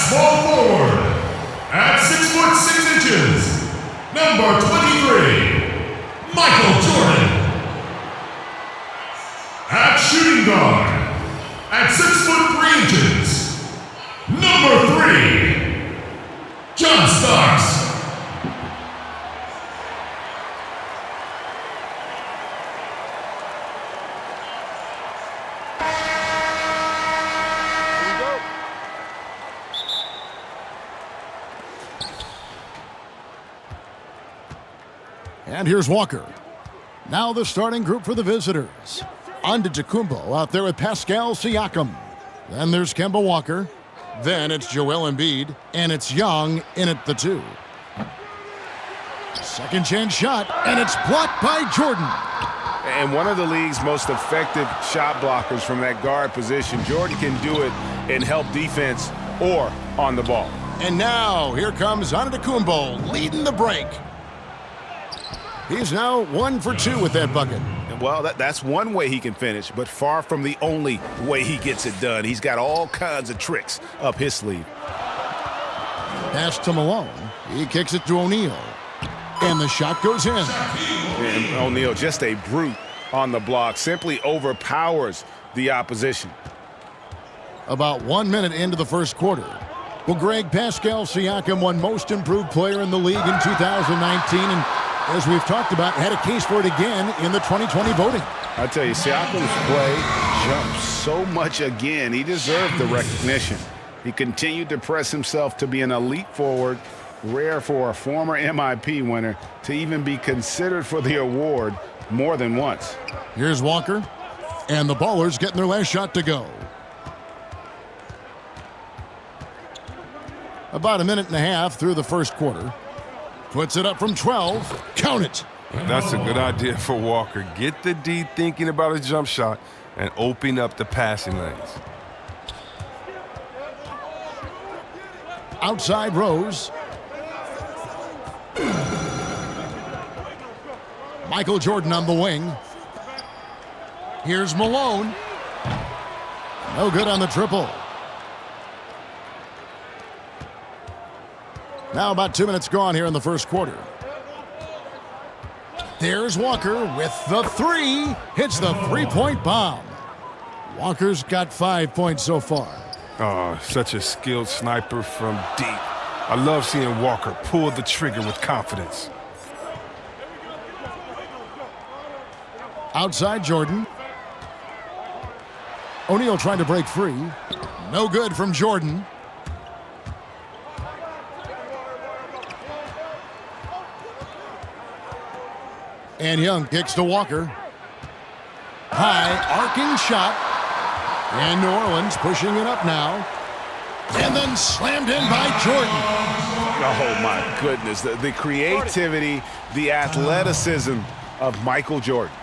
small forward, at 6'6", number 23, Michael Jordan. At shooting guard, at 6'3", number 3, John Starks. And here's Walker. Now the starting group for the visitors. Antetokounmpo out there with Pascal Siakam. Then there's Kemba Walker. Then it's Joel Embiid. And it's Young in at the 2. Second chance shot, and it's blocked by Jordan. And one of the league's most effective shot blockers from that guard position. Jordan can do it in help defense or on the ball. And now here comes Antetokounmpo leading the break. He's now 1 for 2 with that bucket. Well, that's one way he can finish, but far from the only way he gets it done. He's got all kinds of tricks up his sleeve. Pass to Malone. He kicks it to O'Neal. And the shot goes in. And O'Neal, just a brute on the block, simply overpowers the opposition. About 1 minute into the first quarter. Well, Greg, Pascal Siakam won Most Improved Player in the league in 2019, and as we've talked about, had a case for it again in the 2020 voting. I tell you, Siakam's play jumped so much again. He deserved the recognition. He continued to press himself to be an elite forward, rare for a former MIP winner to even be considered for the award more than once. Here's Walker, and the Ballers getting their last shot to go. About a minute and a half through the first quarter. Puts it up from 12. Count it. That's a good idea for Walker. Get the D thinking about a jump shot and open up the passing lanes. Outside Rose. Michael Jordan on the wing. Here's Malone. No good on the triple. Now about 2 minutes gone here in the first quarter. There's Walker with the 3. Hits the three-point bomb. Walker's got 5 points so far. Oh, such a skilled sniper from deep. I love seeing Walker pull the trigger with confidence. Outside Jordan. O'Neal trying to break free. No good from Jordan. And Young kicks to Walker. High, arcing shot. And New Orleans pushing it up now. And then slammed in by Jordan. Oh, my goodness. The creativity, the athleticism of Michael Jordan.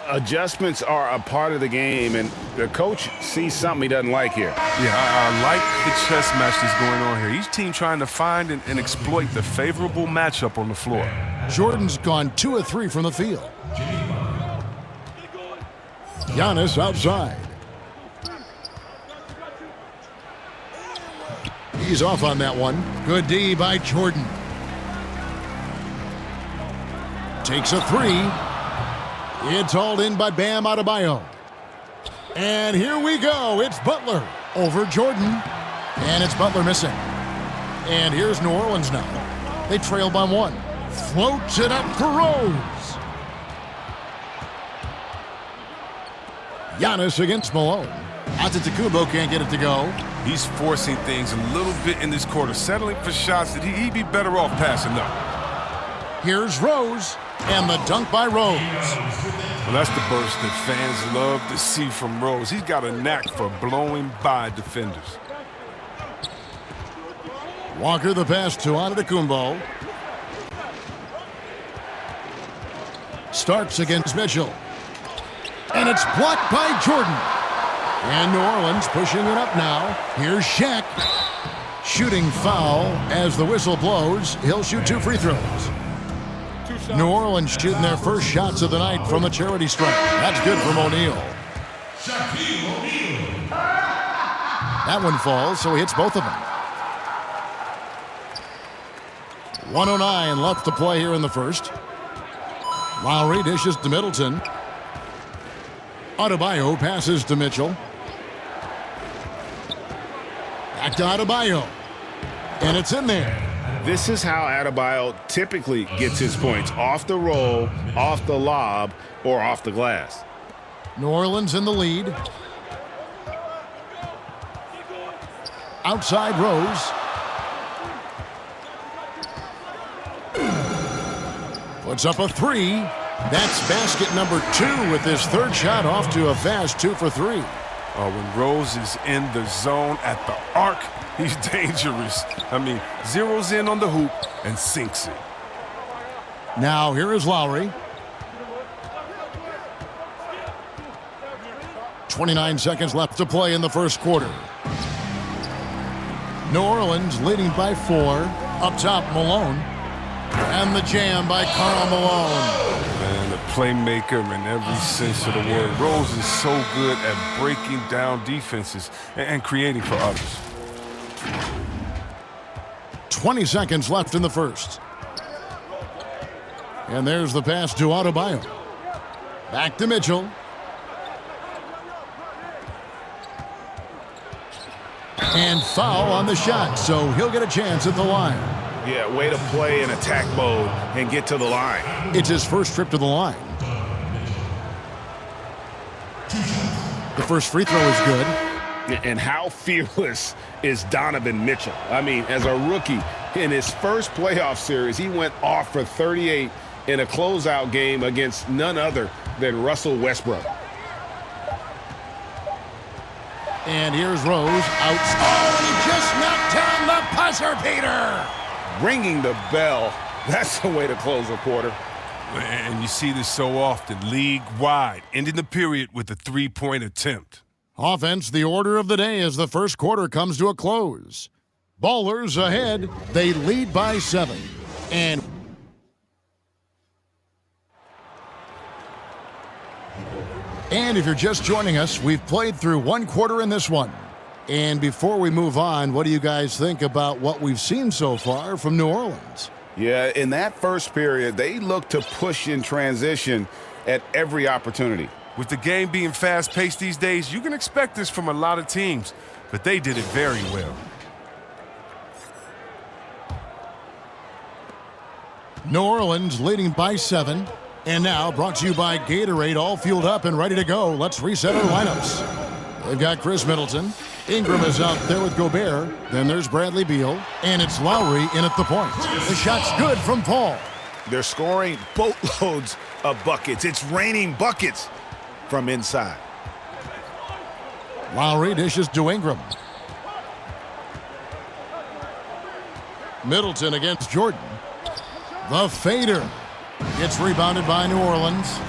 Adjustments are a part of the game, and the coach sees something he doesn't like here. Yeah, I like the chess match that's going on here. Each team trying to find and exploit the favorable matchup on the floor. Jordan's gone 2 of 3 from the field. Giannis outside. He's off on that one. Good D by Jordan. Takes a 3. It's hauled in by Bam Adebayo. And here we go. It's Butler over Jordan. And it's Butler missing. And here's New Orleans now. They trail by 1. Floats it up for Rose. Giannis against Malone. Antetokounmpo can't get it to go. He's forcing things a little bit in this quarter, settling for shots that he'd be better off passing up. Here's Rose, and the dunk by Rose. Well, that's the burst that fans love to see from Rose. He's got a knack for blowing by defenders. Walker the pass to Antetokounmpo. Starks against Mitchell. And it's blocked by Jordan. And New Orleans pushing it up now. Here's Shaq. Shooting foul as the whistle blows. He'll shoot 2 free throws. New Orleans shooting their first shots of the night from the charity stripe. That's good from O'Neal. That one falls, so he hits both of them. 1:09 left to play here in the first. Lowry dishes to Middleton. Adebayo passes to Mitchell. Back to Adebayo. And it's in there. This is how Adebayo typically gets his points. Off the roll, off the lob, or off the glass. New Orleans in the lead. Outside Rose. Puts up a three. That's basket number 2 with his third shot off to a fast 2 for 3. When Rose is in the zone at the arc, he's dangerous. I mean, zeroes in on the hoop and sinks it. Now here is Lowry. 29 seconds left to play in the first quarter. New Orleans leading by 4. Up top, Malone. And the jam by Karl Malone. Man, a playmaker in every sense of the word. Rose is so good at breaking down defenses and creating for others. 20 seconds left in the first. And there's the pass to Adebayo. Back to Mitchell. And foul on the shot, so he'll get a chance at the line. Yeah, way to play in attack mode and get to the line. It's his first trip to the line. The first free throw is good. And how fearless is Donovan Mitchell? I mean, as a rookie, in his first playoff series, he went off for 38 in a closeout game against none other than Russell Westbrook. And here's Rose out. Oh, and he just knocked down the buzzer beater. Ringing the bell. That's the way to close a quarter. And you see this so often, league-wide, ending the period with a three-point attempt. Offense, the order of the day as the first quarter comes to a close. Ballers ahead. They lead by 7. And if you're just joining us, we've played through one quarter in this one. And before we move on, what do you guys think about what we've seen so far from New Orleans? Yeah, in that first period, they looked to push in transition at every opportunity. With the game being fast-paced these days, you can expect this from a lot of teams, but they did it very well. New Orleans leading by 7. And now brought to you by Gatorade, all fueled up and ready to go. Let's reset our lineups. They've got Chris Middleton. Ingram is out there with Gobert. Then there's Bradley Beal. And it's Lowry in at the point. The shot's good from Paul. They're scoring boatloads of buckets. It's raining buckets from inside. Lowry dishes to Ingram. Middleton against Jordan. The fader. It's rebounded by New Orleans.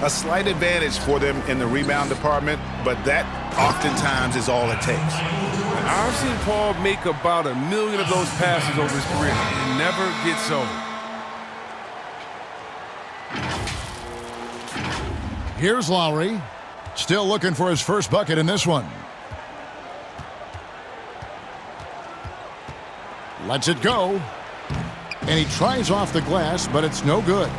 A slight advantage for them in the rebound department, but that oftentimes is all it takes. I've seen Paul make about 1 million of those passes over his career. It never gets old. Here's Lowry. Still looking for his first bucket in this one. Lets it go. And he tries off the glass, but it's no good.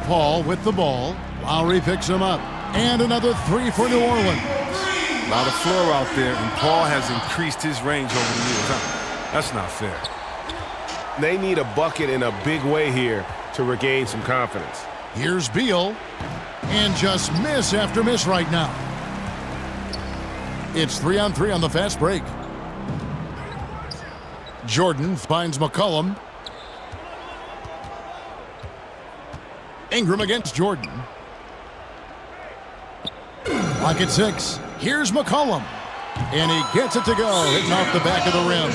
Paul with the ball. Lowry picks him up. And another 3 for New Orleans. A lot of floor out there, and Paul has increased his range over the years. That's not fair. They need a bucket in a big way here to regain some confidence. Here's Beal. And just miss after miss right now. It's 3-on-3 on the fast break. Jordan finds McCollum. Ingram against Jordan. Clock at 6. Here's McCollum. And he gets it to go, hitting off the back of the rim.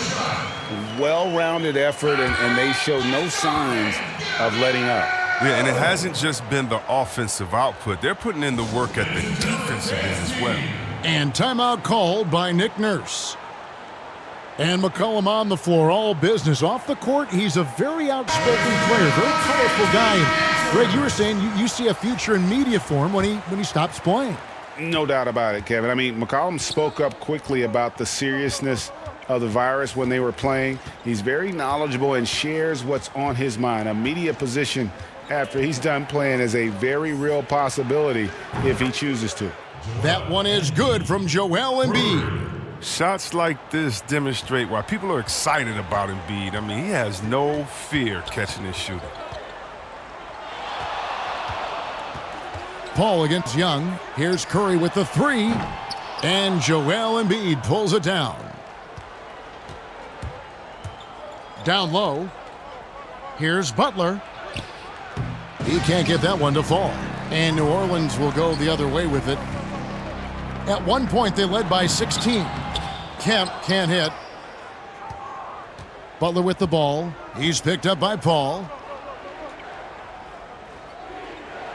Well-rounded effort, and they show no signs of letting up. Yeah, and it hasn't just been the offensive output. They're putting in the work at the defensive end as well. And timeout called by Nick Nurse. And McCollum on the floor, all business. Off the court, he's a very outspoken player, very colorful guy. Greg, you were saying you see a future in media for him when he stops playing. No doubt about it, Kevin. I mean, McCollum spoke up quickly about the seriousness of the virus when they were playing. He's very knowledgeable and shares what's on his mind. A media position after he's done playing is a very real possibility if he chooses to. That one is good from Joel Embiid. Shots like this demonstrate why people are excited about Embiid. I mean, he has no fear catching and shooting. Paul against Young. Here's Curry with the three. And Joel Embiid pulls it down. Down low. Here's Butler. He can't get that one to fall. And New Orleans will go the other way with it. At one point, they led by 16. Kemp can't hit. Butler with the ball. He's picked up by Paul.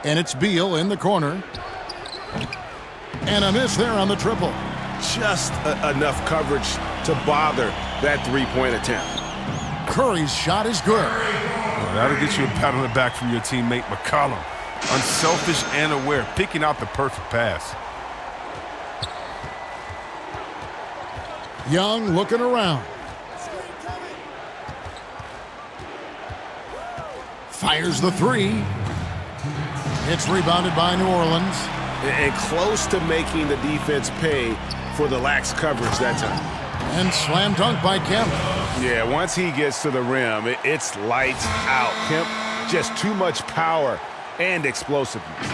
And it's Beal in the corner. And a miss there on the triple. Just enough coverage to bother that three-point attempt. Curry's shot is good. Well, that'll get you a pat on the back from your teammate McCollum. Unselfish and aware, picking out the perfect pass. Young looking around. Fires the three. It's rebounded by New Orleans. And close to making the defense pay for the lax coverage that time. And slam dunk by Kemp. Yeah, once he gets to the rim, it's lights out. Kemp, just too much power and explosiveness.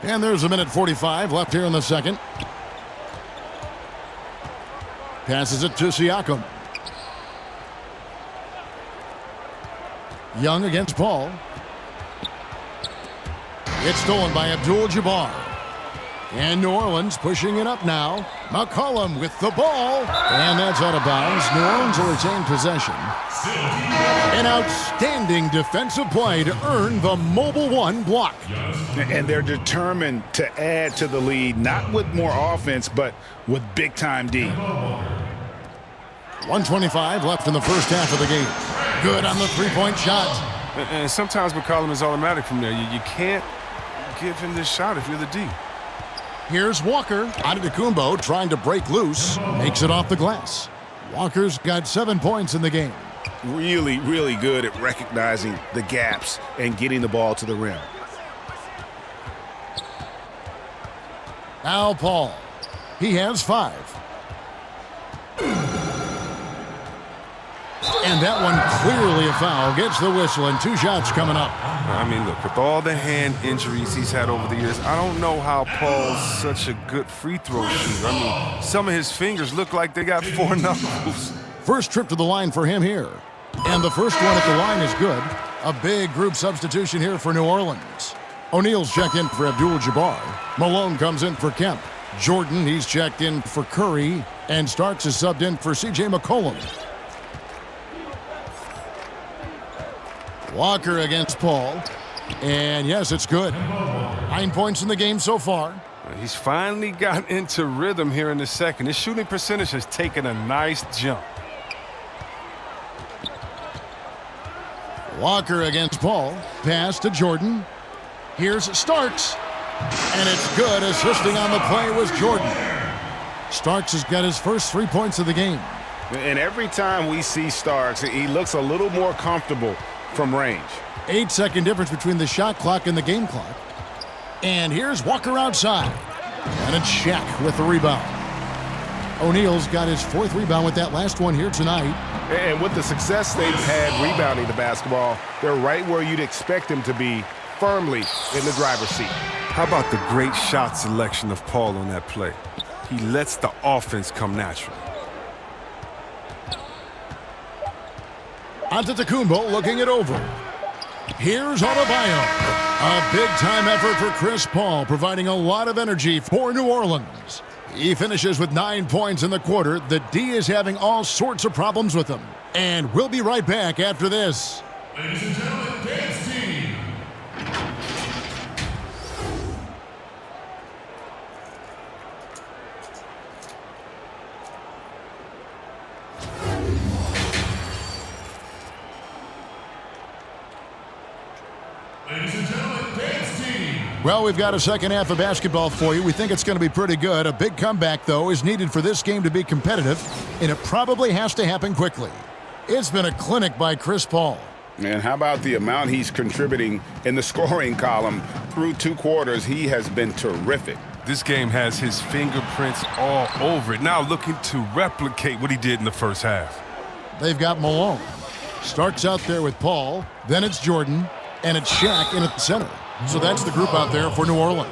And there's a minute 45 left here in the second. Passes it to Siakam. Young against Paul. It's stolen by Abdul-Jabbar. And New Orleans pushing it up now. McCollum with the ball. And that's out of bounds. New Orleans will retain possession. An outstanding defensive play to earn the Mobile One block. And they're determined to add to the lead, not with more offense, but with big-time D. 1:25 left in the first half of the game. Good on the three-point shot. And sometimes McCollum is automatic from there. You can't give him this shot if you're the D. Here's Walker. Antetokounmpo trying to break loose. Makes it off the glass. Walker's got 7 points in the game. Really, really good at recognizing the gaps and getting the ball to the rim. Now Paul. He has 5. And that one clearly a foul. Gets the whistle and 2 shots coming up. I mean, look, with all the hand injuries he's had over the years, I don't know how Paul's such a good free throw shooter. I mean, some of his fingers look like they got 4 knuckles. First trip to the line for him here. And the first one at the line is good. A big group substitution here for New Orleans. O'Neal's checked in for Abdul-Jabbar. Malone comes in for Kemp. Jordan, he's checked in for Curry. And Starks is subbed in for C.J. McCollum. Walker against Paul. And yes, it's good. 9 points in the game so far. He's finally got into rhythm here in the second. His shooting percentage has taken a nice jump. Walker against Paul. Pass to Jordan. Here's Starks. And it's good. Assisting on the play was Jordan. Starks has got his first 3 points of the game. And every time we see Starks, he looks a little more comfortable from range. 8-second difference between the shot clock and the game clock. And here's Walker outside. And it's Shaq with the rebound. O'Neal's got his 4th rebound with that last one here tonight. And with the success they've had rebounding the basketball, they're right where you'd expect them to be, firmly in the driver's seat. How about the great shot selection of Paul on that play? He lets the offense come natural. Antetokounmpo looking it over. Here's Adebayo. A big-time effort for Chris Paul, providing a lot of energy for New Orleans. He finishes with 9 points in the quarter. The D is having all sorts of problems with him. And we'll be right back after this. Ladies and gentlemen, dance team. Well, we've got a second half of basketball for you. We think it's going to be pretty good. A big comeback, though, is needed for this game to be competitive, and it probably has to happen quickly. It's been a clinic by Chris Paul. And how about the amount he's contributing in the scoring column through 2 quarters? He has been terrific. This game has his fingerprints all over it. Now looking to replicate what he did in the first half. They've got Malone. Starts out there with Paul. Then it's Jordan. And it's Shaq in at the center. So that's the group out there for New Orleans.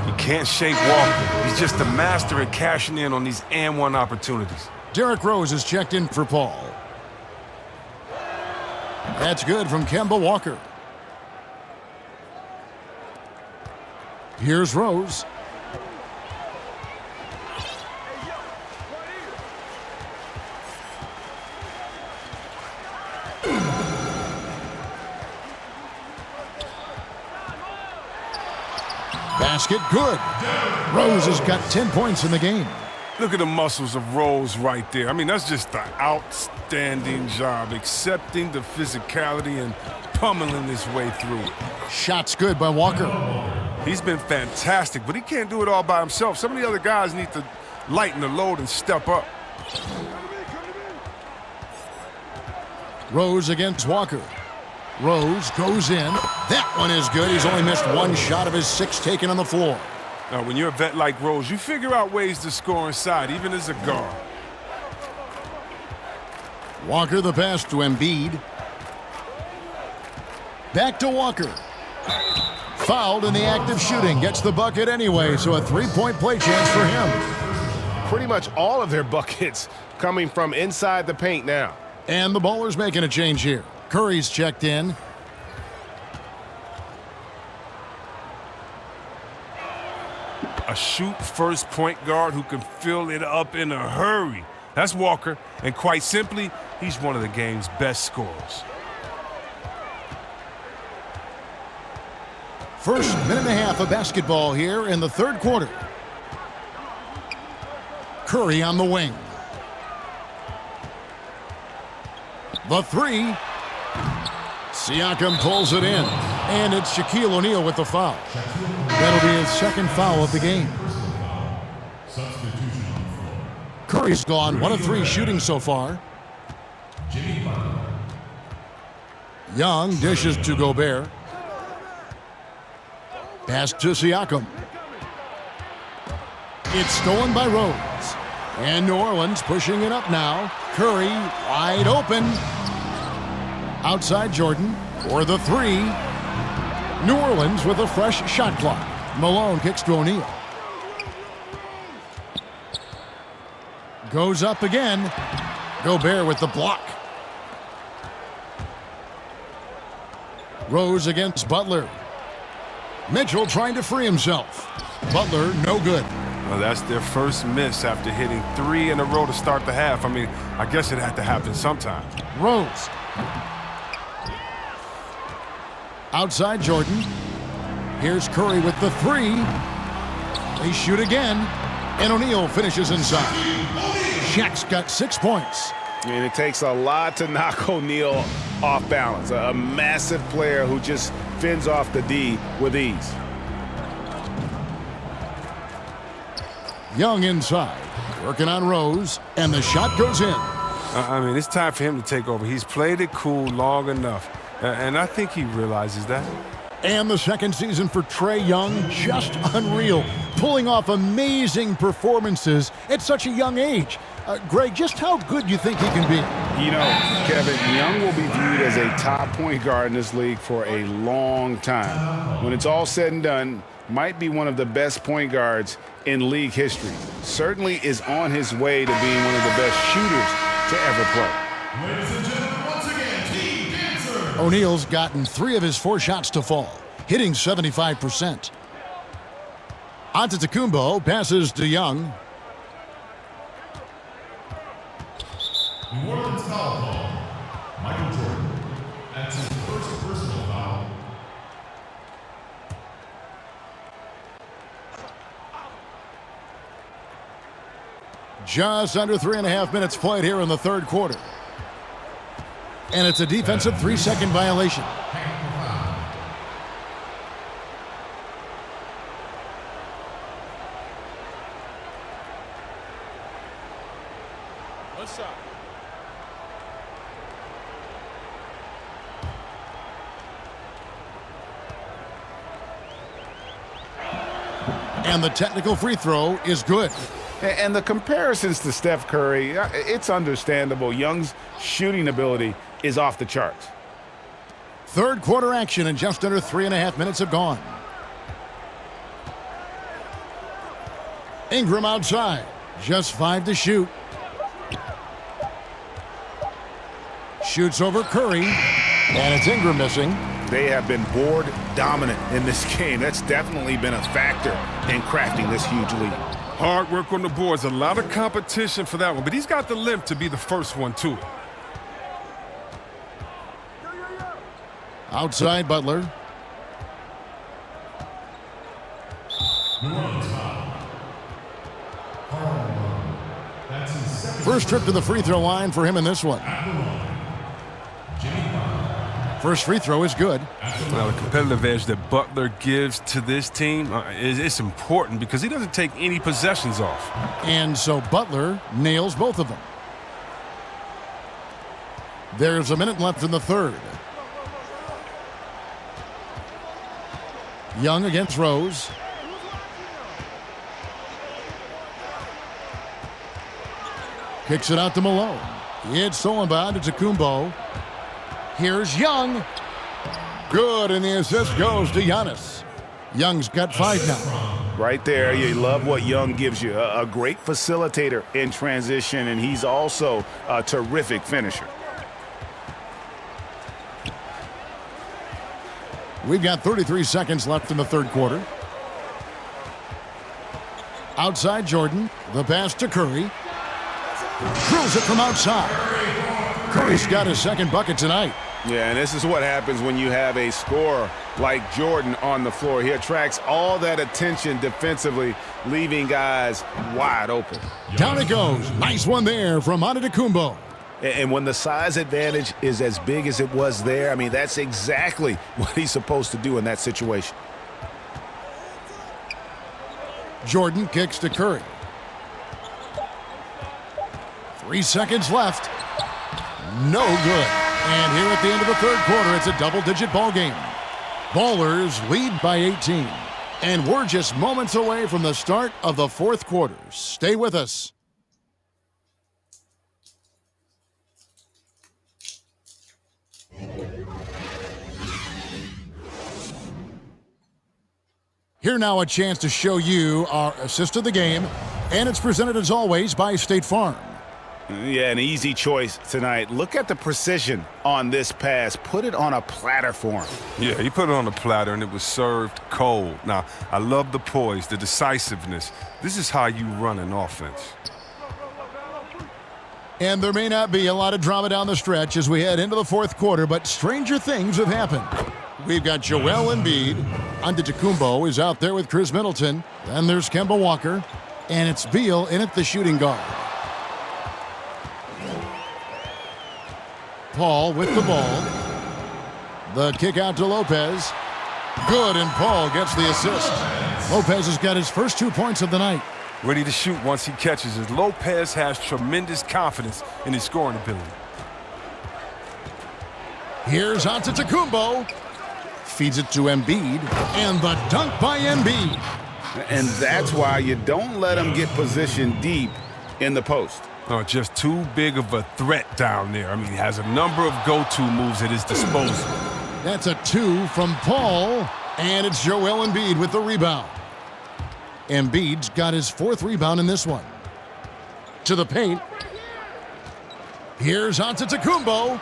You can't shake Walker. He's just a master at cashing in on these and-one opportunities. Derrick Rose is checked in for Paul. That's good from Kemba Walker. Here's Rose. Basket good. Rose has got 10 points in the game. Look at the muscles of Rose right there. I mean, that's just an outstanding job, accepting the physicality and pummeling his way through. Shots good by Walker. He's been fantastic, but he can't do it all by himself. Some of the other guys need to lighten the load and step up. Rose against Walker. Rose goes in. That one is good. He's only missed 1 shot of his 6 taken on the floor. Now, when you're a vet like Rose, you figure out ways to score inside, even as a guard. Walker the pass to Embiid. Back to Walker. Fouled in the act of shooting. Gets the bucket anyway, so a 3-point play chance for him. Pretty much all of their buckets coming from inside the paint now. And the Ballers making a change here. Curry's checked in. A shoot-first point guard who can fill it up in a hurry. That's Walker, and quite simply, he's one of the game's best scorers. First minute and a half of basketball here in the 3rd quarter. Curry on the wing. The 3. Siakam pulls it in. And it's Shaquille O'Neal with the foul. That'll be his 2nd foul of the game. Curry's gone 1 of 3 shooting so far. Young dishes to Gobert. Pass to Siakam. It's stolen by Rose. And New Orleans pushing it up now. Curry wide open. Outside Jordan for the 3. New Orleans with a fresh shot clock. Malone kicks to O'Neal. Goes up again. Gobert with the block. Rose against Butler. Mitchell trying to free himself. Butler, no good. Well, that's their first miss after hitting 3 in a row to start the half. I mean, I guess it had to happen sometime. Rose. Outside Jordan. Here's Curry with the 3. They shoot again. And O'Neal finishes inside. Shaq's got 6 points. And it takes a lot to knock O'Neal off balance. A massive player who just fends off the D with ease. Young inside. Working on Rose. And the shot goes in. I mean, it's time for him to take over. He's played it cool long enough. And I think he realizes that. And the 2nd season for Trae Young, just unreal. Pulling off amazing performances at such a young age. Greg, just how good do you think he can be? You know, Kevin, Young will be viewed as a top point guard in this league for a long time. When it's all said and done, might be one of the best point guards in league history. Certainly is on his way to being one of the best shooters to ever play. Ladies and gentlemen, once again, Team Dancer. O'Neal's gotten 3 of his 4 shots to fall, hitting 75%. Antetokounmpo passes to Young. New Orleans foul call. Michael Jordan. That's his first personal foul. Just under 3.5 minutes played here in the 3rd quarter. And it's a defensive 3-second violation. And the technical free throw is good. And the comparisons to Steph Curry, it's understandable. Young's shooting ability is off the charts. Third quarter action, and just under 3.5 minutes have gone. Ingram outside. Just 5 to shoot. Shoots over Curry. And it's Ingram missing. They have been board dominant in this game. That's definitely been a factor in crafting this huge lead. Hard work on the boards. A lot of competition for that one. But he's got the limp to be the first one to it. Outside Butler. New Orleans foul. That's his second. First trip to the free throw line for him in this one. At the line, Jimmy Butler. First free throw is good. Now, the competitive edge that Butler gives to this team is important because he doesn't take any possessions off. And so Butler nails both of them. There's a minute left in the third. Young against Rose. Kicks it out to Malone. It's stolen by Antetokounmpo. Here's Young. Good, and the assist goes to Giannis. Young's got 5 now. Right there, you love what Young gives you. A great facilitator in transition, and he's also a terrific finisher. We've got 33 seconds left in the third quarter. Outside Jordan. The pass to Curry. Drills it from outside. Curry's got his second bucket tonight. Yeah, and this is what happens when you have a scorer like Jordan on the floor. He attracts all that attention defensively, leaving guys wide open. Down it goes. Nice one there from Antetokounmpo. And when the size advantage is as big as it was there, I mean, that's exactly what he's supposed to do in that situation. Jordan kicks to Curry. 3 seconds left. No good. And here at the end of the third quarter, it's a double-digit ball game. Ballers lead by 18. And we're just moments away from the start of the fourth quarter. Stay with us. Here now a chance to show you our assist of the game, and it's presented as always by State Farm. Yeah, an easy choice tonight. Look at the precision on this pass. Put it on a platter for him. Yeah, he put it on a platter, and it was served cold. Now, I love the poise, the decisiveness. This is how you run an offense. And there may not be a lot of drama down the stretch as we head into the fourth quarter, but stranger things have happened. We've got Joel Embiid. Antetokounmpo is out there with Chris Middleton. Then there's Kemba Walker. And it's Beal in at the shooting guard. Paul with the ball. The kick out to Lopez. Good, and Paul gets the assist. Lopez has got his first 2 points of the night. Ready to shoot once he catches it. Lopez has tremendous confidence in his scoring ability. Here's Antetokounmpo. Feeds it to Embiid. And the dunk by Embiid. And that's why you don't let him get positioned deep in the post. Oh, just too big of a threat down there. I mean, he has a number of go-to moves at his disposal. That's a 2 from Paul. And it's Joel Embiid with the rebound. Embiid's got his 4th rebound in this one. To the paint. Here's Antetokounmpo.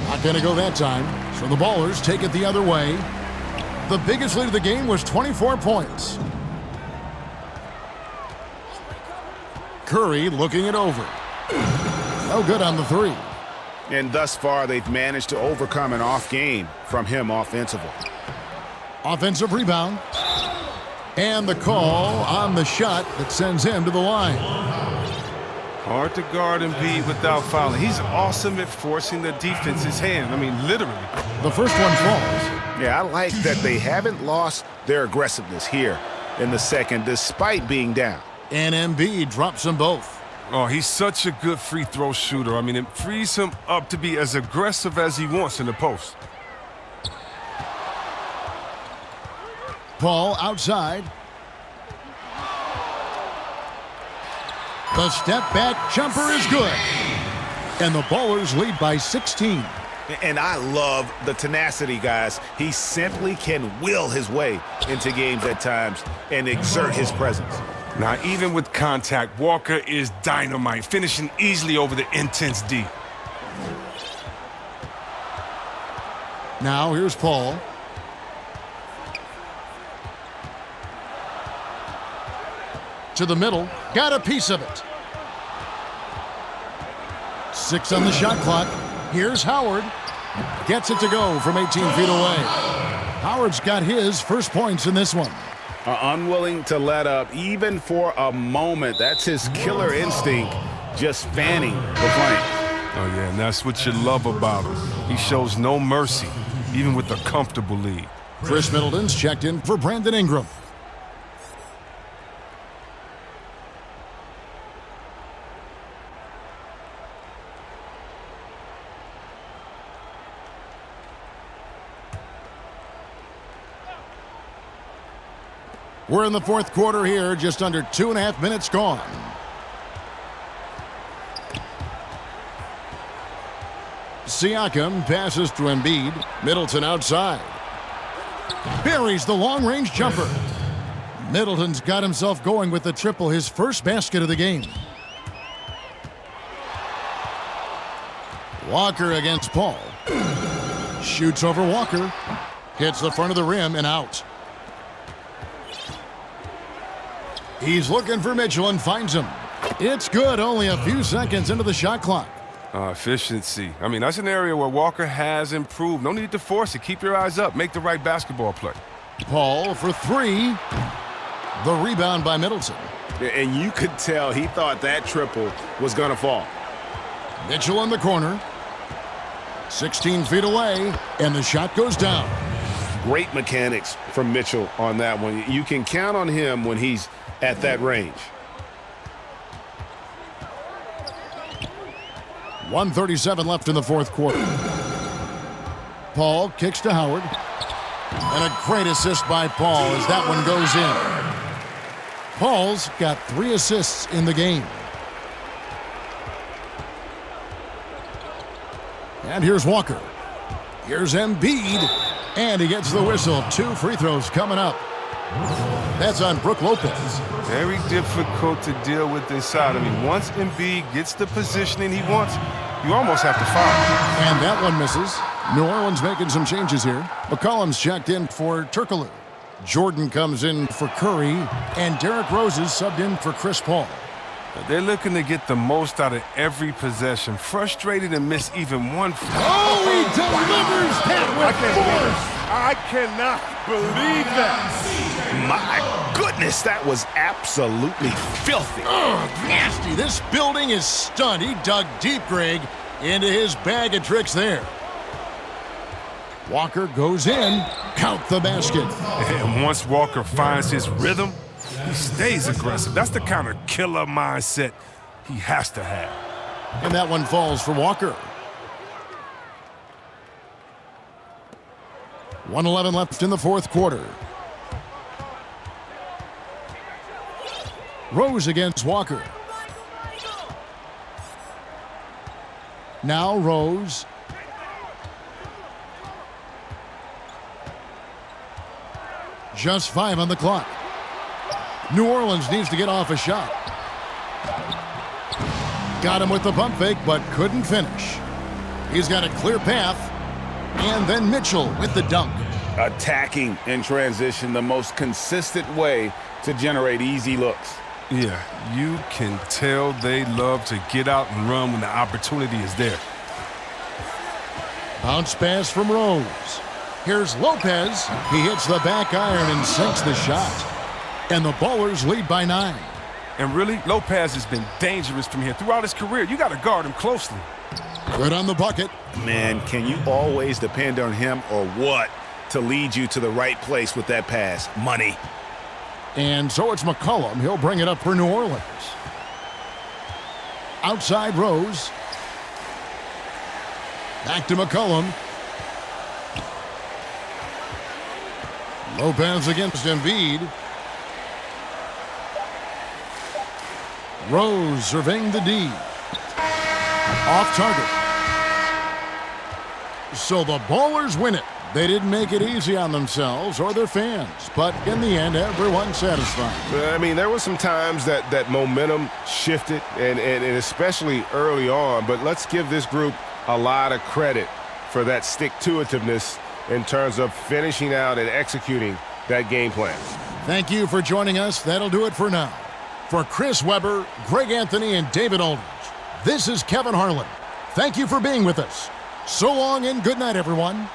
Not going to go that time. So the Ballers take it the other way. The biggest lead of the game was 24 points. Curry looking it over. No good on the 3. And thus far, they've managed to overcome an off game from him offensively. Offensive rebound. And the call on the shot that sends him to the line. Hard to guard Embiid without fouling. He's awesome at forcing the defense's hand. I mean, literally. The first one falls. Yeah, I like that they haven't lost their aggressiveness here in the second, despite being down. And Embiid drops them both. Oh, he's such a good free throw shooter. I mean, it frees him up to be as aggressive as he wants in the post. Paul outside. The step back jumper is good. And the Ballers lead by 16. And I love the tenacity, guys. He simply can will his way into games at times and exert his presence. Now, even with contact, Walker is dynamite, finishing easily over the intense D. Now here's Paul. To the middle, got a piece of it. 6 on the shot clock. Here's Howard. Gets it to go from 18 feet away. Howard's got his first points in this one. Unwilling to let up even for a moment. That's his killer instinct, just fanning the flames. Oh, yeah, and that's what you love about him. He shows no mercy, even with a comfortable lead. Chris Middleton's checked in for Brandon Ingram. We're in the fourth quarter here, just under 2.5 minutes gone. Siakam passes to Embiid. Middleton outside. Buries the long-range jumper. Middleton's got himself going with the triple, his first basket of the game. Walker against Paul. Shoots over Walker. Hits the front of the rim and out. He's looking for Mitchell and finds him. It's good, only a few seconds into the shot clock. Efficiency. I mean, that's an area where Walker has improved. No need to force it. Keep your eyes up. Make the right basketball play. Paul for 3. The rebound by Middleton. And you could tell he thought that triple was going to fall. Mitchell in the corner. 16 feet away, and the shot goes down. Great mechanics from Mitchell on that one. You can count on him when he's at that range. 1:37 left in the fourth quarter. Paul kicks to Howard. And a great assist by Paul as that one goes in. Paul's got 3 assists in the game. And here's Walker. Here's Embiid. And he gets the whistle. 2 free throws coming up. That's on Brook Lopez. Very difficult to deal with inside. I mean, once Embiid gets the positioning he wants, you almost have to foul. And that one misses. New Orleans making some changes here. McCollum's checked in for Turkoglu. Jordan comes in for Curry. And Derrick Rose is subbed in for Chris Paul. They're looking to get the most out of every possession. Frustrated and miss even one. Oh, he delivers that with force. I cannot believe that. My goodness, that was absolutely filthy. Nasty. This building is stunned. He dug deep, Greg, into his bag of tricks there. Walker goes in. Count the basket. And once Walker finds his rhythm, he stays aggressive. That's the kind of killer mindset he has to have. And that one falls for Walker. 1:11 left in the fourth quarter. Rose against Walker. Now Rose. Just 5 on the clock. New Orleans needs to get off a shot. Got him with the pump fake, but couldn't finish. He's got a clear path. And then Mitchell with the dunk. Attacking in transition, the most consistent way to generate easy looks. Yeah, you can tell they love to get out and run when the opportunity is there. Bounce pass from Rose. Here's Lopez. He hits the back iron and sinks the shot. And the Ballers lead by 9. And really, Lopez has been dangerous from here throughout his career. You got to guard him closely. Good on the bucket. Man, can you always depend on him or what to lead you to the right place with that pass? Money. And so it's McCollum. He'll bring it up for New Orleans. Outside Rose. Back to McCollum. Lopez against Embiid. Rose surveying the D. Off target. So the Ballers win it. They didn't make it easy on themselves or their fans, but in the end, everyone's satisfied. I mean, there were some times that momentum shifted, and especially early on, but let's give this group a lot of credit for that stick-to-itiveness in terms of finishing out and executing that game plan. Thank you for joining us. That'll do it for now. For Chris Webber, Greg Anthony, and David Aldridge, this is Kevin Harlan. Thank you for being with us. So long and good night, everyone.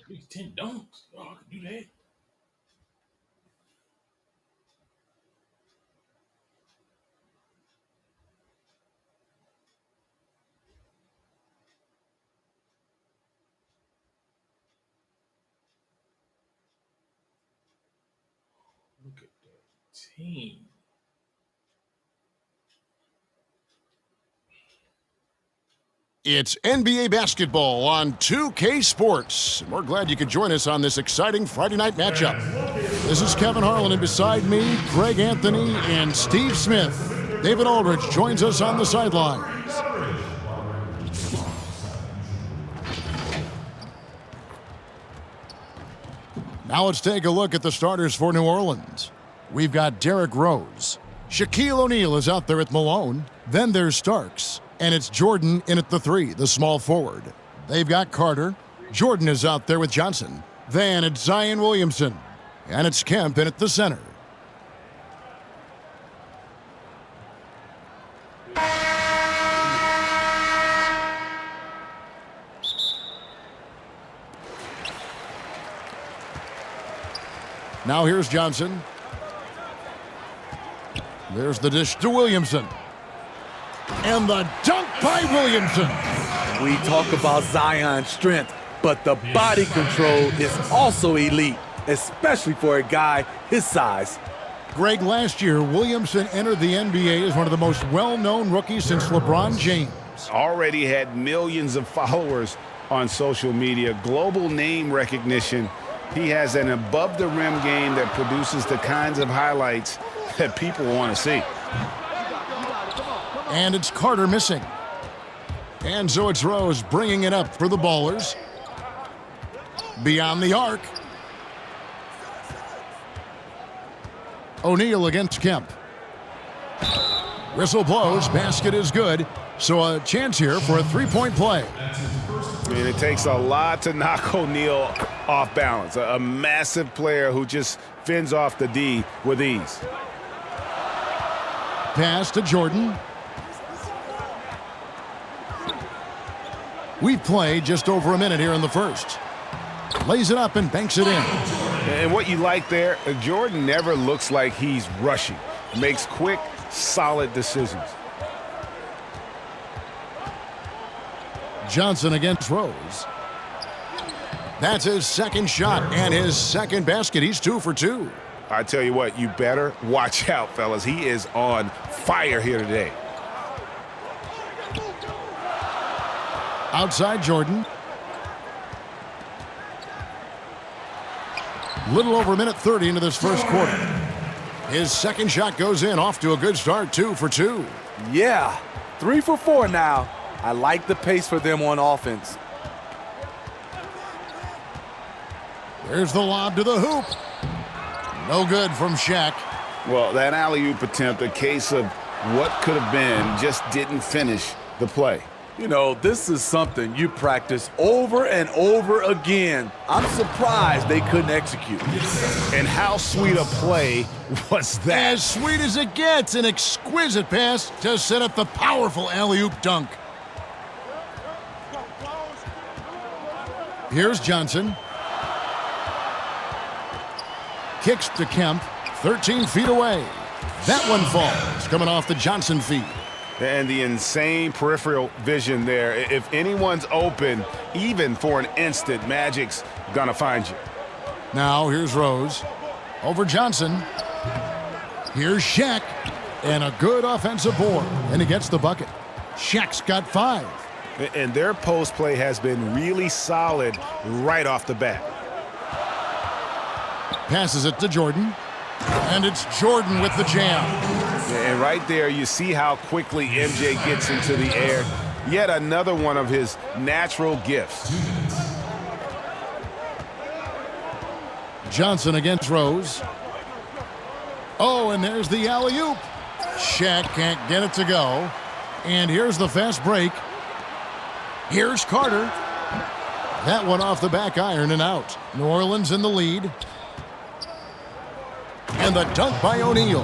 At least 10 dunks. Oh, I could do that. Look at that team. It's NBA basketball on 2K Sports. We're glad you could join us on this exciting Friday night matchup. This is Kevin Harlan, and beside me, Greg Anthony and Steve Smith. David Aldridge joins us on the sidelines. Now let's take a look at the starters for New Orleans. We've got Derrick Rose. Shaquille O'Neal is out there at Malone. Then there's Starks. And it's Jordan in at the 3, the small forward. They've got Carter. Jordan is out there with Johnson. Then it's Zion Williamson. And it's Kemp in at the center. Now here's Johnson. There's the dish to Williamson. And the dunk by Williamson. We talk about Zion's strength, but the body control is also elite, especially for a guy his size. Greg, last year, Williamson entered the NBA as one of the most well-known rookies since LeBron James. Already had millions of followers on social media, global name recognition. He has an above-the-rim game that produces the kinds of highlights that people want to see. And it's Carter missing. And so it's Rose bringing it up for the Ballers. Beyond the arc. O'Neal against Kemp. Whistle blows, basket is good. So a chance here for a three-point play. And it takes a lot to knock O'Neal off balance. A massive player who just fends off the D with ease. Pass to Jordan. We've played just over a minute here in the first. Lays it up and banks it in. And what you like there, Jordan never looks like he's rushing. Makes quick, solid decisions. Johnson against Rose. That's his second shot and his second basket. He's 2 for 2. I tell you what, you better watch out, fellas. He is on fire here today. Outside Jordan. Little over a minute 30 into this first quarter. His second shot goes in, off to a good start, 2 for 2. Yeah, 3 for 4 now. I like the pace for them on offense. There's the lob to the hoop. No good from Shaq. Well, that alley-oop attempt, a case of what could have been, just didn't finish the play. You know, this is something you practice over and over again. I'm surprised they couldn't execute. And how sweet a play was that? As sweet as it gets, an exquisite pass to set up the powerful alley-oop dunk. Here's Johnson. Kicks to Kemp, 13 feet away. That one falls, coming off the Johnson feed. And the insane peripheral vision there. If anyone's open, even for an instant, Magic's gonna find you. Now here's Rose. Over Johnson. Here's Shaq. And a good offensive board. And he gets the bucket. Shaq's got 5. And their post play has been really solid right off the bat. Passes it to Jordan. And it's Jordan with the jam. And right there, you see how quickly MJ gets into the air. Yet another one of his natural gifts. Johnson against Rose. Oh, and there's the alley-oop. Shaq can't get it to go. And here's the fast break. Here's Carter. That one off the back iron and out. New Orleans in the lead. And the dunk by O'Neal.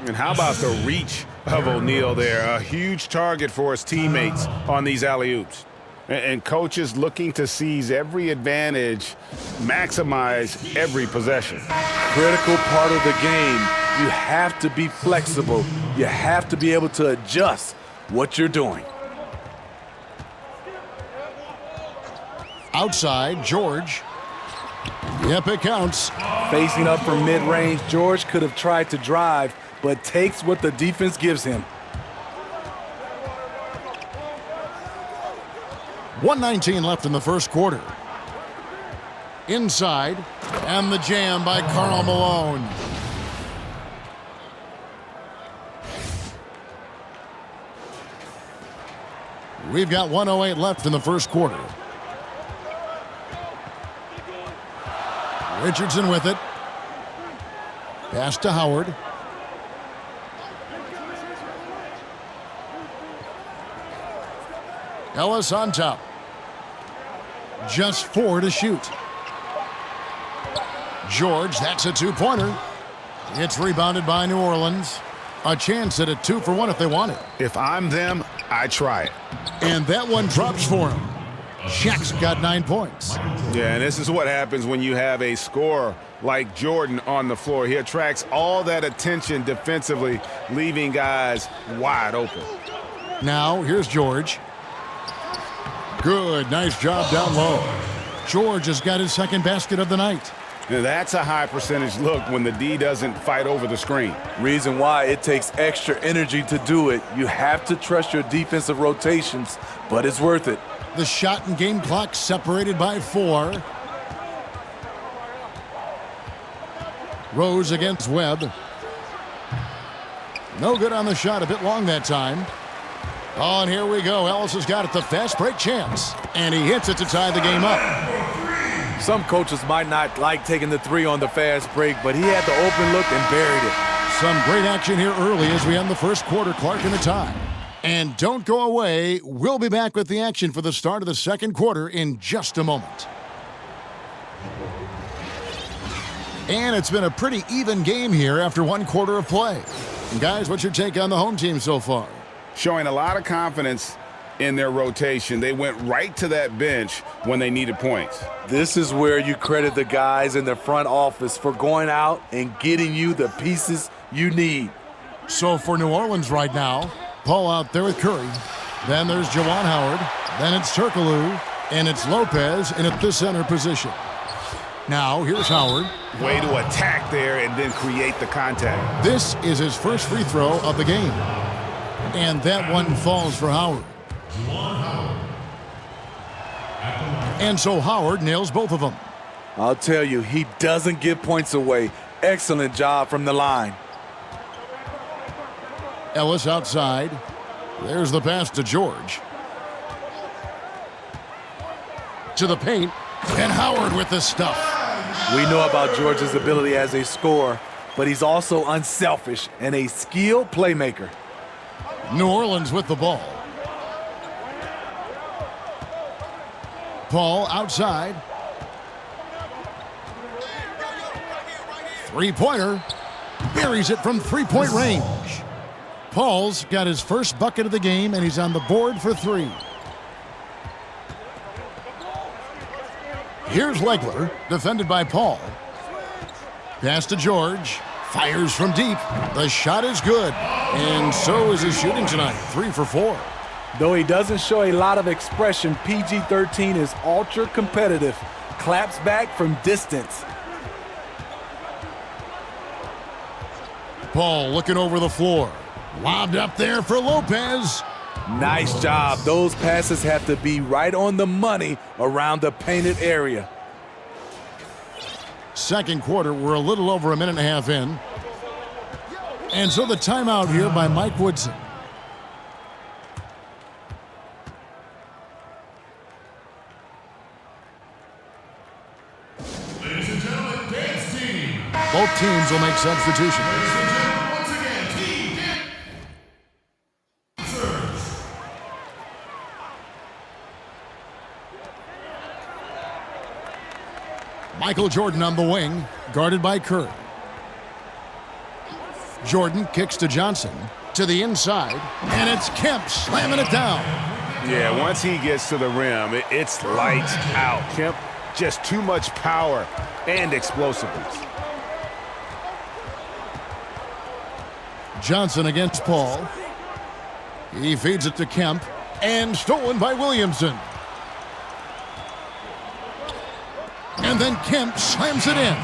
And how about the reach of O'Neal there? A huge target for his teammates on these alley-oops. And coaches looking to seize every advantage, maximize every possession. Critical part of the game. You have to be flexible. You have to be able to adjust what you're doing. Outside, George. Yep, it counts. Facing up from mid-range, George could have tried to drive, but takes what the defense gives him. 1:19 left in the first quarter. Inside, and the jam by Karl Malone. We've got 1:08 left in the first quarter. Richardson with it. Pass to Howard. Ellis on top. Just 4 to shoot. George, that's a two-pointer. It's rebounded by New Orleans. A chance at a 2-for-1 if they want it. If I'm them, I try it. And that one drops for him. Shaq's got 9 points. Yeah, and this is what happens when you have a scorer like Jordan on the floor. He attracts all that attention defensively, leaving guys wide open. Now, here's George. Good, nice job down low. George has got his second basket of the night. Now, that's a high percentage look when the D doesn't fight over the screen. Reason why it takes extra energy to do it. You have to trust your defensive rotations, but it's worth it. The shot and game clock separated by 4. Rose against Webb. No good on the shot, a bit long that time. Oh, and here we go. Ellis has got it, the fast break chance. And he hits it to tie the game up. Some coaches might not like taking the 3 on the fast break, but he had the open look and buried it. Some great action here early as we end the first quarter. Clark in the tie. And don't go away. We'll be back with the action for the start of the second quarter in just a moment. And it's been a pretty even game here after 1 quarter of play. And guys, what's your take on the home team so far? Showing a lot of confidence in their rotation. They went right to that bench when they needed points. This is where you credit the guys in the front office for going out and getting you the pieces you need. So for New Orleans right now, Paul out there with Curry. Then there's Juwan Howard. Then it's Turkoglu. And it's Lopez in at the center position. Now, here's Howard. Way to attack there and then create the contact. This is his first free throw of the game. And that one falls for Howard. And so Howard nails both of them. I'll tell you, he doesn't give points away. Excellent job from the line. Ellis outside. There's the pass to George. To the paint. And Howard with the stuff. We know about George's ability as a scorer, but he's also unselfish and a skilled playmaker. New Orleans with the ball. Paul outside. Three-pointer. Buries it from three-point range. Paul's got his first bucket of the game, and he's on the board for 3. Here's Legler, defended by Paul. Pass to George. Fires from deep. The shot is good. And so is his shooting tonight. 3 for 4. Though he doesn't show a lot of expression, PG-13 is ultra competitive. Claps back from distance. Paul looking over the floor. Lobbed up there for Lopez. Nice job. Those passes have to be right on the money around the painted area. Second quarter, we're a little over a minute and a half in. And so the timeout here by Mike Woodson. Ladies and gentlemen, dance team. Both teams will make substitutions. Ladies and gentlemen, once again, team dancers. Michael Jordan on the wing, guarded by Curry. Jordan kicks to Johnson, to the inside, and it's Kemp slamming it down. Yeah, once he gets to the rim, it's lights out. Kemp, just too much power and explosiveness. Johnson against Paul. He feeds it to Kemp, and stolen by Williamson. And then Kemp slams it in.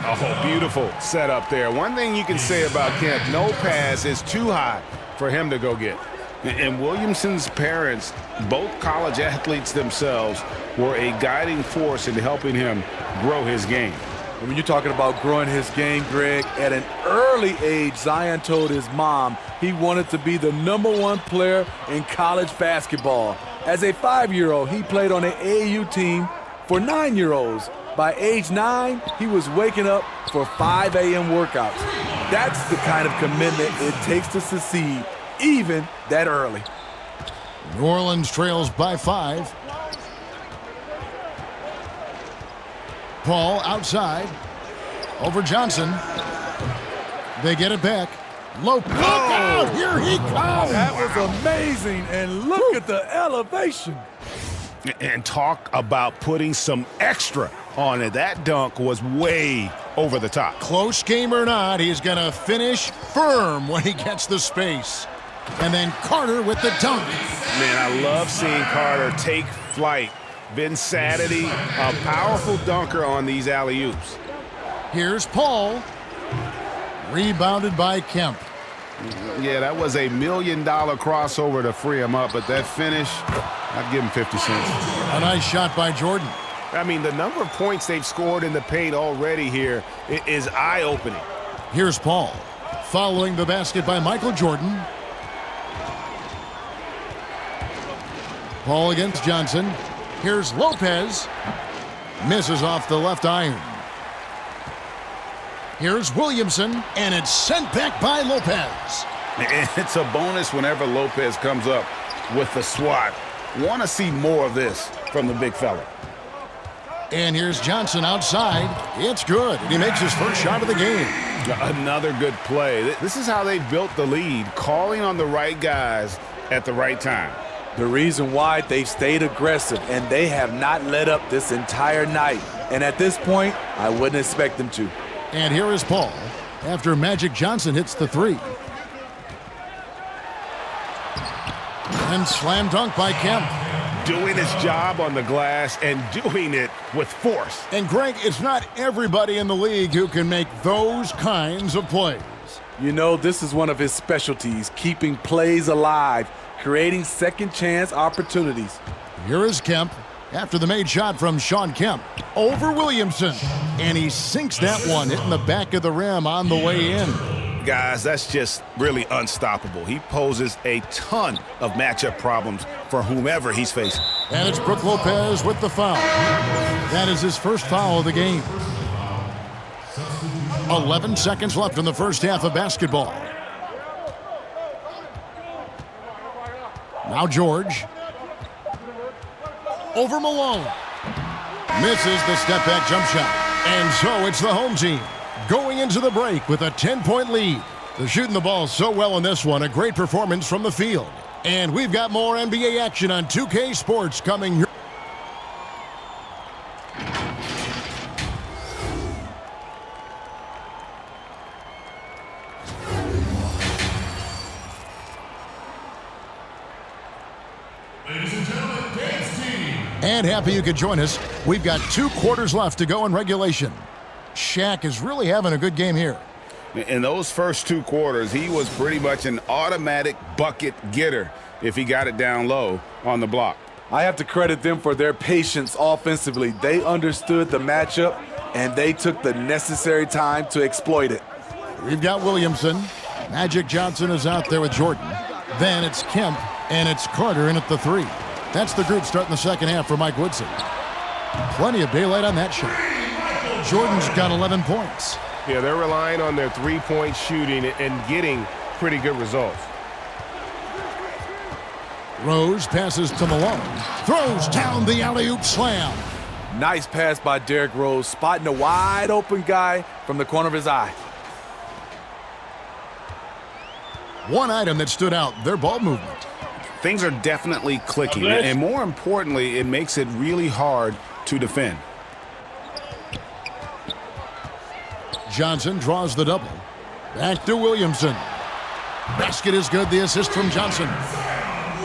Oh, beautiful setup there. One thing you can say about Kemp, no pass is too high for him to go get. And Williamson's parents, both college athletes themselves, were a guiding force in helping him grow his game. And when you're talking about growing his game, Greg, at an early age, Zion told his mom he wanted to be the #1 player in college basketball. As a 5-year-old, he played on an AAU team for 9-year-olds. By age 9, he was waking up for 5 a.m. workouts. That's the kind of commitment it takes to succeed, even that early. New Orleans trails by 5. Paul outside. Over Johnson. They get it back. Look out! Here he comes! That was amazing, and look at the elevation. And talk about putting some extra on it. That dunk was way over the top. Close game or not, he's going to finish firm when he gets the space. And then Carter with the dunk. Man, I love seeing Carter take flight. Vincenity, a powerful dunker on these alley-oops. Here's Paul. Rebounded by Kemp. Yeah, that was $1 million crossover to free him up, but that finish, I'd give him 50 cents. A nice shot by Jordan. I mean, the number of points they've scored in the paint already here is eye-opening. Here's Paul. Following the basket by Michael Jordan. Paul against Johnson. Here's Lopez. Misses off the left iron. Here's Williamson, and it's sent back by Lopez. It's a bonus whenever Lopez comes up with the swat. Want to see more of this from the big fella. And here's Johnson outside. It's good, and he makes his first shot of the game. Another good play. This is how they built the lead, calling on the right guys at the right time. The reason why they've stayed aggressive, and they have not let up this entire night. And at this point, I wouldn't expect them to. And here is Paul after Magic Johnson hits the 3. And slam dunk by Kemp. Doing his job on the glass and doing it with force. And Greg, it's not everybody in the league who can make those kinds of plays. You know, this is one of his specialties, keeping plays alive, creating second chance opportunities. Here is Kemp after the made shot from Sean Kemp over Williamson. And he sinks that one, hitting the back of the rim on the way in. Guys, that's just really unstoppable. He poses a ton of matchup problems for whomever he's facing. And it's Brook Lopez with the foul. That is his first foul of the game. 11 seconds left in the first half of basketball. Now George. Over Malone. Misses the step-back jump shot. And so it's the home team going into the break with a 10-point lead. They're shooting the ball so well in this one. A great performance from the field. And we've got more NBA action on 2K Sports coming here. Ladies and gentlemen, dance team. And happy you could join us. We've got 2 quarters left to go in regulation. Shaq is really having a good game here. In those first 2 quarters, he was pretty much an automatic bucket getter if he got it down low on the block. I have to credit them for their patience offensively. They understood the matchup, and they took the necessary time to exploit it. We've got Williamson. Magic Johnson is out there with Jordan. Then it's Kemp, and it's Carter in at the 3. That's the group starting the second half for Mike Woodson. Plenty of daylight on that shot. Jordan's got 11 points. Yeah, they're relying on their three-point shooting and getting pretty good results. Rose passes to Malone. Throws down the alley-oop slam. Nice pass by Derrick Rose, spotting a wide-open guy from the corner of his eye. One item that stood out, their ball movement. Things are definitely clicking, and more importantly, it makes it really hard to defend. Johnson draws the double. Back to Williamson. Basket is good. The assist from Johnson.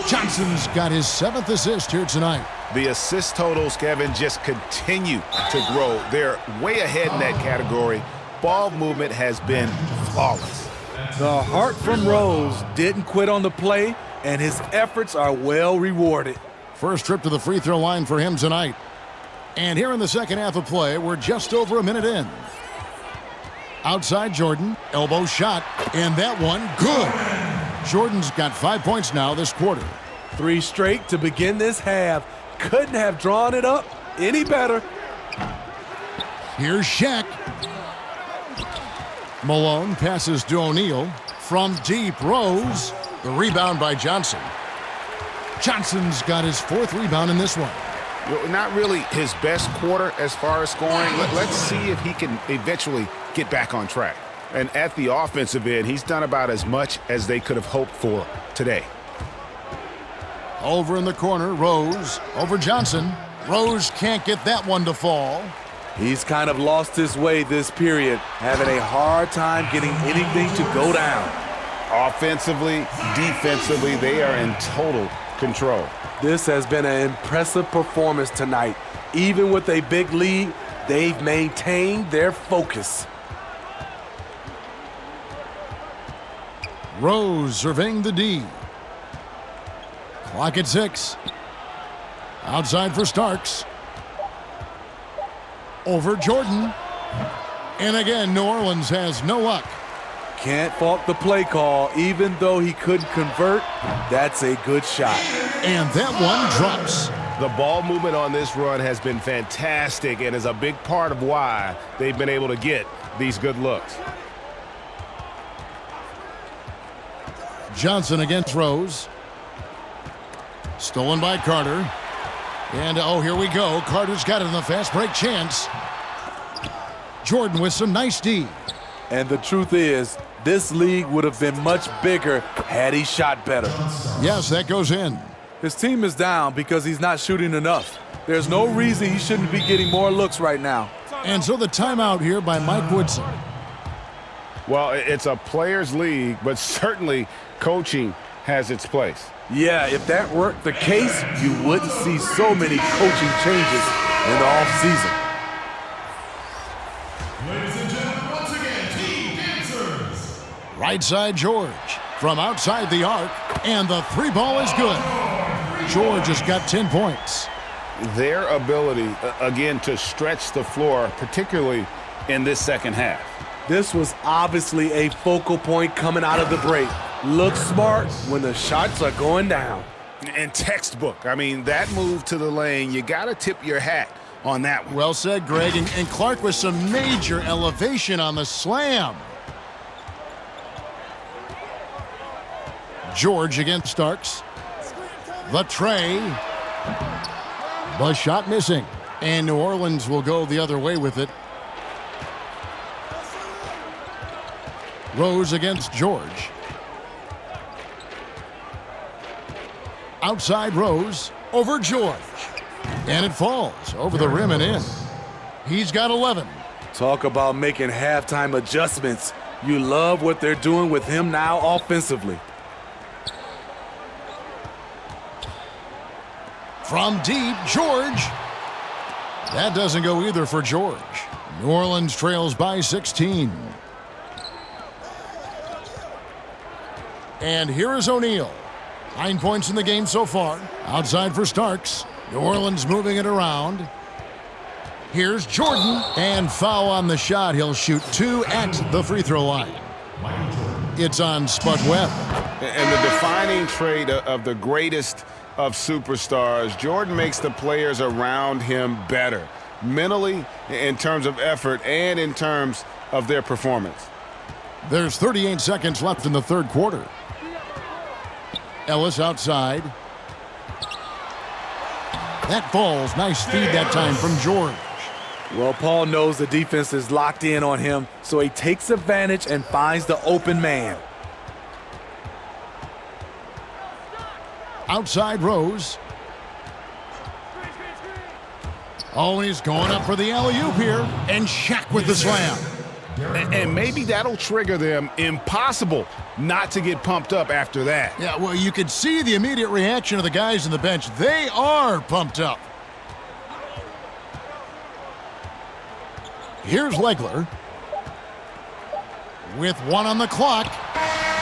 Johnson's got his 7th assist here tonight. The assist totals, Kevin, just continue to grow. They're way ahead in that category. Ball movement has been flawless. The heart from Rose didn't quit on the play, and his efforts are well rewarded. First trip to the free throw line for him tonight. And here in the second half of play, we're just over a minute in. Outside Jordan, elbow shot, and that one, good. Jordan's got 5 points now this quarter. 3 straight to begin this half. Couldn't have drawn it up any better. Here's Shaq. Malone passes to O'Neal. From deep, Rose. The rebound by Johnson. Johnson's got his 4th rebound in this one. Not really his best quarter as far as scoring. Let's see if he can eventually get back on track. And at the offensive end, he's done about as much as they could have hoped for today. Over in the corner, Rose over Johnson. Rose can't get that one to fall. He's kind of lost his way this period, having a hard time getting anything to go down. Offensively, defensively, they are in total control. This has been an impressive performance tonight. Even with a big lead, they've maintained their focus. Rose surveying the D. Clock at 6. Outside for Starks. Over Jordan. And again, New Orleans has no luck. Can't fault the play call. Even though he couldn't convert, that's a good shot. And that one drops. The ball movement on this run has been fantastic and is a big part of why they've been able to get these good looks. Johnson against Rose. Stolen by Carter. And, oh, here we go. Carter's got it in the fast break chance. Jordan with some nice D. And the truth is, this league would have been much bigger had he shot better. Yes, that goes in. His team is down because he's not shooting enough. There's no reason he shouldn't be getting more looks right now. And so the timeout here by Mike Woodson. Well, it's a players' league, but certainly coaching has its place. Yeah, if that weren't the case, you wouldn't see so many coaching changes in the offseason. Ladies and gentlemen, once again, Team Dancers. Right side George. From outside the arc. And the 3 ball is good. George has got 10 points. Their ability, again, to stretch the floor, particularly in this second half. This was obviously a focal point coming out of the break. Look smart when the shots are going down. And textbook. I mean, that move to the lane, you got to tip your hat on that one. Well said, Greg. And Clark with some major elevation on the slam. George against Starks. The tray. The shot missing. And New Orleans will go the other way with it. Rose against George. Outside Rose. Over George. And it falls over the rim and in. He's got 11. Talk about making halftime adjustments. You love what they're doing with him now offensively. From deep, George. That doesn't go either for George. New Orleans trails by 16. And here is O'Neal. 9 points in the game so far. Outside for Starks. New Orleans moving it around. Here's Jordan. And foul on the shot. He'll shoot 2 at the free throw line. It's on Spud Webb. And the defining trait of the greatest of superstars, Jordan makes the players around him better. Mentally, in terms of effort, and in terms of their performance. There's 38 seconds left in the third quarter. Ellis outside. That falls. Nice feed that time from George. Well, Paul knows the defense is locked in on him, so he takes advantage and finds the open man. Outside Rose. Oh, and he's going up for the alley-oop here. And Shaq with the slam. And maybe that'll trigger them. Impossible not to get pumped up after that. Yeah, well, you could see the immediate reaction of the guys on the bench. They are pumped up. Here's Legler with 1 on the clock.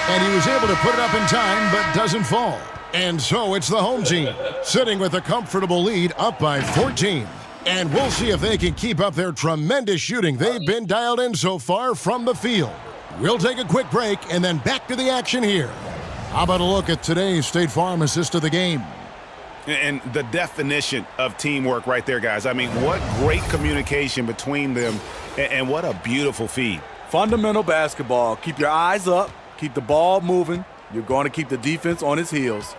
And he was able to put it up in time, but doesn't fall. And so it's the home team sitting with a comfortable lead, up by 14. And we'll see if they can keep up their tremendous shooting they've been dialed in so far from the field. We'll take a quick break and then back to the action here. How about a look at today's State Farm assist of the game? And the definition of teamwork right there, guys. I mean, what great communication between them, and what a beautiful feed. Fundamental basketball. Keep your eyes up. Keep the ball moving. You're going to keep the defense on its heels.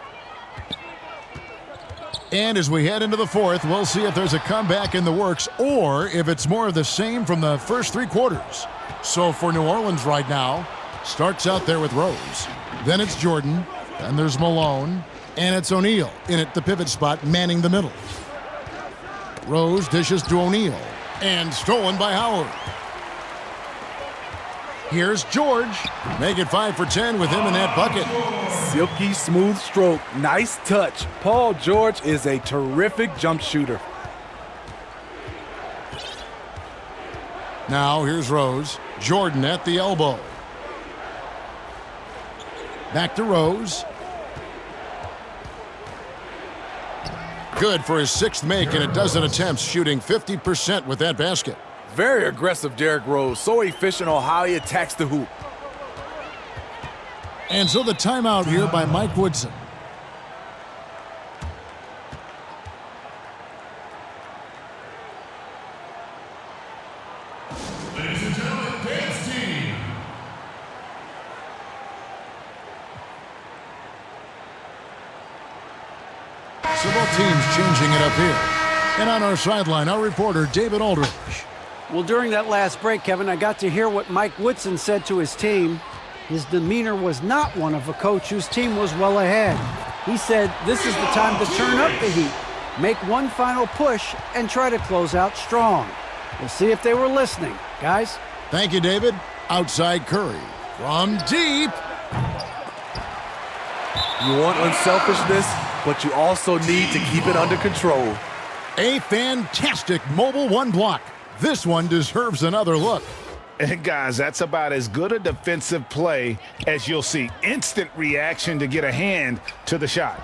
And as we head into the fourth, we'll see if there's a comeback in the works or if it's more of the same from the first 3 quarters. So for New Orleans right now, starts out there with Rose. Then it's Jordan. Then there's Malone. And it's O'Neal in at the pivot spot, manning the middle. Rose dishes to O'Neal. And stolen by Howard. Here's George. Make it 5 for 10 with him in that bucket. Silky smooth stroke. Nice touch. Paul George is a terrific jump shooter. Now here's Rose. Jordan at the elbow. Back to Rose. Good for his 6th make and a dozen attempts, shooting 50% with that basket. Very aggressive Derrick Rose. So efficient on how he attacks the hoop. And so the timeout here by Mike Woodson. Ladies and gentlemen, dance team. Several teams changing it up here. And on our sideline, our reporter, David Aldridge. Well, during that last break, Kevin, I got to hear what Mike Woodson said to his team. His demeanor was not one of a coach whose team was well ahead. He said, this is the time to turn up the heat, make one final push, and try to close out strong. We'll see if they were listening, guys. Thank you, David. Outside Curry. From deep. You want unselfishness, but you also need to keep it under control. A fantastic mobile 1 block. This one deserves another look. And guys, that's about as good a defensive play as you'll see. Instant reaction to get a hand to the shot.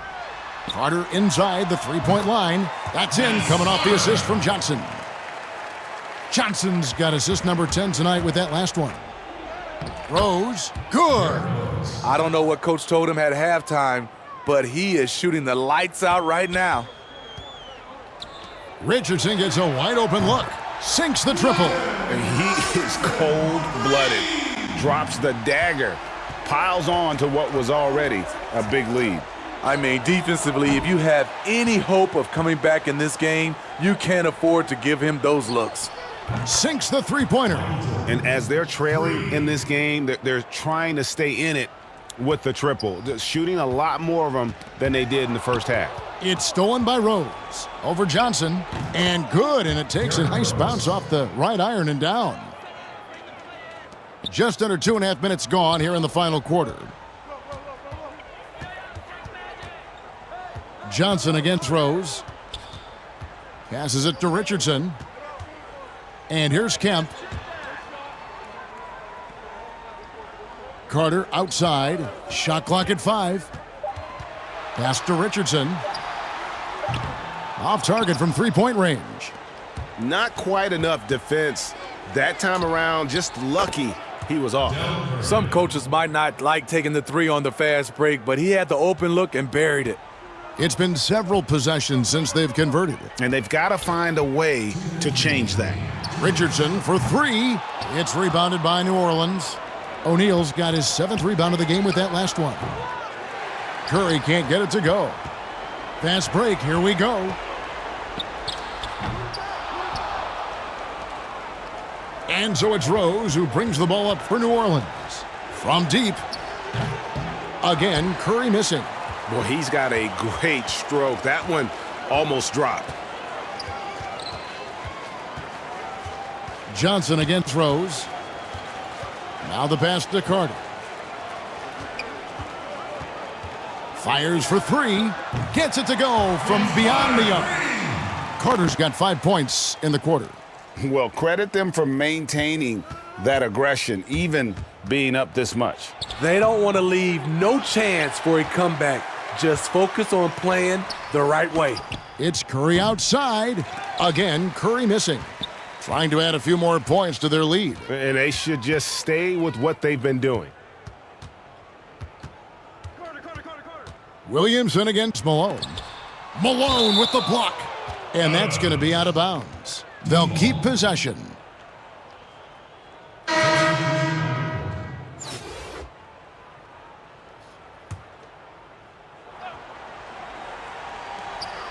Carter inside the 3-point line. That's in, coming off the assist from Johnson. Johnson's got assist number 10 tonight with that last one. Rose, good. I don't know what Coach told him at halftime, but he is shooting the lights out right now. Richardson gets a wide open look. Sinks the triple. And he is cold-blooded. Drops the dagger. Piles on to what was already a big lead. I mean, defensively, if you have any hope of coming back in this game, you can't afford to give him those looks. Sinks the 3-pointer. And as they're trailing in this game, they're trying to stay in it with the triple. They're shooting a lot more of them than they did in the first half. It's stolen by Rose. Over Johnson. And good, and it takes a nice bounce off the right iron and down. Just under 2.5 minutes gone here in the final quarter. Johnson against Rose. Passes it to Richardson. And here's Kemp. Carter outside. Shot clock at 5. Pass to Richardson. Off target from 3-point range. Not quite enough defense that time around. Just lucky he was off. Some coaches might not like taking the 3 on the fast break, but he had the open look and buried it. It's been several possessions since they've converted it. And they've got to find a way to change that. Richardson for 3. It's rebounded by New Orleans. O'Neal's got his 7th rebound of the game with that last one. Curry can't get it to go. Fast break, here we go. And so it's Rose who brings the ball up for New Orleans. From deep. Again, Curry missing. Boy, he's got a great stroke. That one almost dropped. Johnson against Rose. Now the pass to Carter. Fires for three. Gets it to go from beyond the arc. Carter's got 5 points in the quarter. Well, credit them for maintaining that aggression, even being up this much. They don't want to leave no chance for a comeback. Just focus on playing the right way. It's Curry outside. Again, Curry missing. Trying to add a few more points to their lead. And they should just stay with what they've been doing. Williamson against Malone. Malone with the block. And that's going to be out of bounds. They'll keep possession.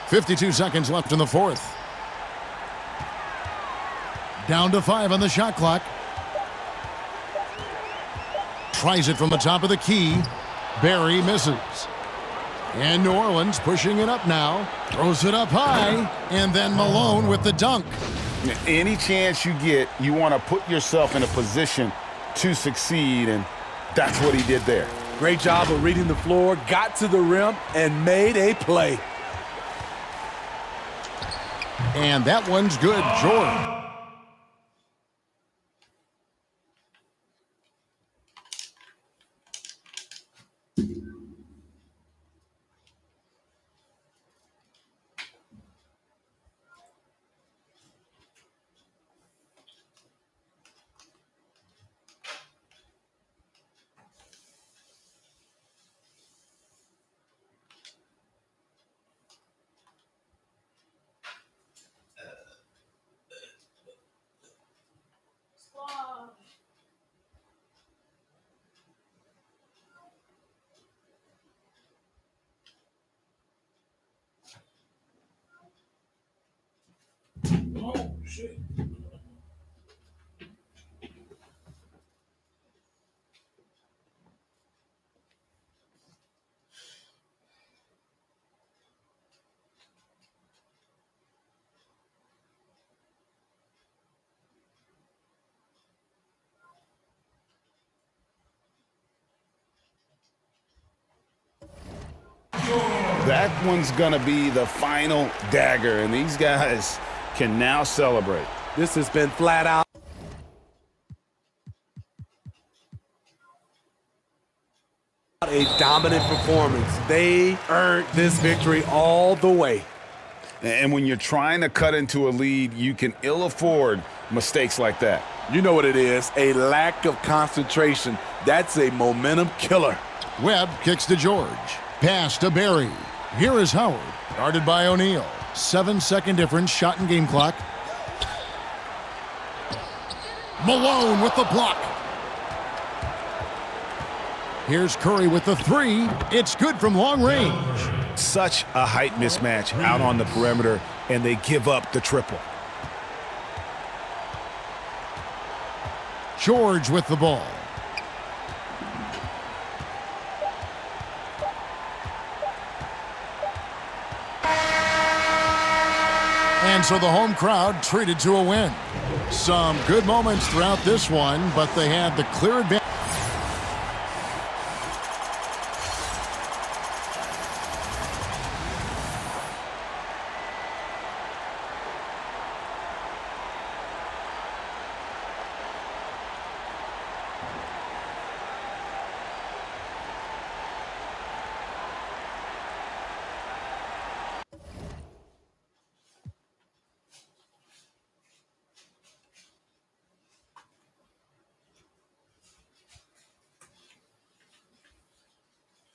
.52 seconds left in the fourth. Down to 5 on the shot clock. Tries it from the top of the key. Barry misses. And New Orleans pushing it up now. Throws it up high. And then Malone with the dunk. Any chance you get, you want to put yourself in a position to succeed, and that's what he did there. Great job of reading the floor, got to the rim, and made a play. And that one's good, Jordan. Oh, shit. That one's going to be the final dagger, and these guys can now celebrate. This has been flat out. A dominant performance. They earned this victory all the way. And when you're trying to cut into a lead, you can ill afford mistakes like that. You know what it is, a lack of concentration. That's a momentum killer. Webb kicks to George. Pass to Barry. Here is Howard. Guarded by O'Neal. 7-second difference, shot and game clock. Malone with the block. Here's Curry with the three. It's good from long range. Such a height mismatch out on the perimeter, and they give up the triple. George with the ball. And so the home crowd treated to a win. Some good moments throughout this one, but they had the clear advantage.